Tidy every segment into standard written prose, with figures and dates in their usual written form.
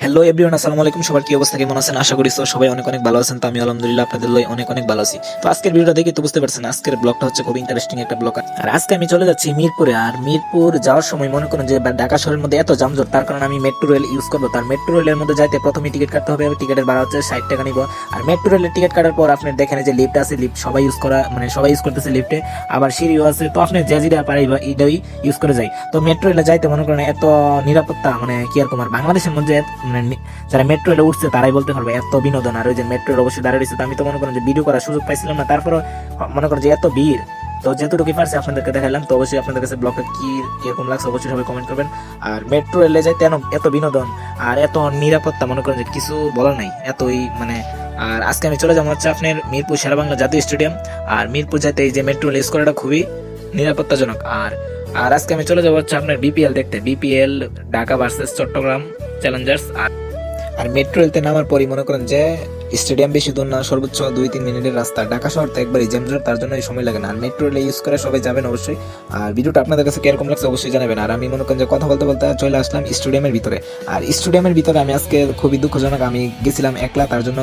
Hello everyone, আসসালামু আলাইকুম। সবার কি অবস্থা, কেমন আছেন? আশা করি সবাই অনেক অনেক ভালো আছেন। তো আমি আলহামদুলিল্লাহ আপনাদের লই অনেক অনেক ভালো আছি। তো আজকের ভিডিওটা দেখে তো বুঝতে পারছেন আজকের ব্লগটা হচ্ছে খুব ইন্টারেস্টিং একটা ব্লগ। আর আজকে আমি চলে যাচ্ছি মিরপুরে। আর মিরপুর যাওয়ার সময় মনে করেন যে ঢাকা শহরের মধ্যে এত যানজট, তার কারণে আমি মেট্রো রেল ইউজ করবো। তার মেট্রো রেলের মধ্যে যাইতে প্রথমে টিকিট কাটতে হবে। টিকিটের ভাড়া হচ্ছে 60 টাকা নিব। আর মেট্রো রেলের টিকিট কাটার পর আপনি দেখেন যে লিফট আছে, লিফট সবাই ইউজ করা মানে সবাই ইউজ করতেছে লিফটে। আবার সিঁড়িও আছে, তো আপনি যে যেটা পারে এটাই ইউজ করে যাই। তো মেট্রো রেলে যাইতে মনে করেন এত নিরাপত্তা, মানে কি আর তোমার বাংলাদেশের মধ্যে মানে যারা মেট্রো রেলে উঠছে তারাই বলতে পারবে এত বিনোদন। আর ওই যে মেট্রো অবশ্যই দাঁড়িয়ে রয়েছে, তো আমি তো মনে করেন যে ভিডিও করার সুযোগ পাইছিলাম না, তারপরে মনে করেন যে এত ভিড়। তো যেহেতু পারছি আপনাদেরকে দেখালাম, তো অবশ্যই আপনাদের কাছে ব্লগটা কিরকম লাগছে অবশ্যই সবাই কমেন্ট করবেন। আর মেট্রো রেলে যাইতে এত বিনোদন আর এত নিরাপত্তা, মনে করেন যে কিছু বলার নাই, এতই মানে। আর আজকে আমি চলে যাবো হচ্ছে আপনার মিরপুর শেরেবাংলা জাতীয় স্টেডিয়াম। আর মিরপুর যাইতে এই যে মেট্রো রেল ইউজ করাটা খুবই নিরাপত্তাজনক। আর আর আজকে আমি চলে যাবো হচ্ছে আপনার বিপিএল দেখতে, BPL Dhaka versus Chattogram challengers. আর মেট্রো রেলতে নামার পরই মনে করেন যে স্টেডিয়াম বেশি দূর না, সর্বোচ্চ 2-3 মিনিটের রাস্তা। ঢাকা শহর তো একবারই জ্যামজট, তার জন্য সময় লাগে না। আর মেট্রো রেল ইউজ করে সবাই যাবেন অবশ্যই। আর ভিডিওটা আপনাদের কাছে কিরকম লাগছে অবশ্যই জানাবেন। আর আমি মনে করেন যে কথা বলতে বলতে চলে আসলাম স্টেডিয়ামের ভিতরে। আর স্টেডিয়ামের ভিতরে আমি আজকে খুবই দুঃখজনক, আমি গেছিলাম একলা, তার জন্য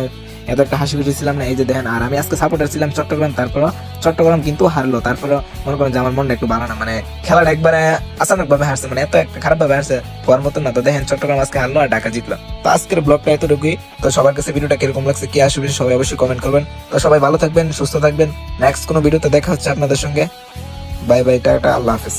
এত একটা হাসি খুশি ছিলাম না। এই যে দেখেন, আর আমি আজকে সাপোর্টার ছিলাম চট্টগ্রাম, তারপর চট্টগ্রাম কিন্তু হারলো। তারপরে মনে করেন যে আমার মনটা একটু ভালো না, মানে খেলাটা একবারে আচানক ভাবে হারছে, মানে এত একটা খারাপ ভাবে হারছে হওয়ার মতন না। তো দেখেন চট্টগ্রাম আজকে হারলো আর ঢাকা জিতলো। তো আজকের ব্লগটা এতটুকুই। তো সবার কাছে ভিডিওটা কিরকম লাগছে, কি আসবে সবাই অবশ্যই কমেন্ট করবেন। তো সবাই ভালো থাকবেন, সুস্থ থাকবেন। নেক্সট কোনো ভিডিওতে দেখা হচ্ছে আপনাদের সঙ্গে। বাই বাই, টাটা, আল্লাহ হাফেজ।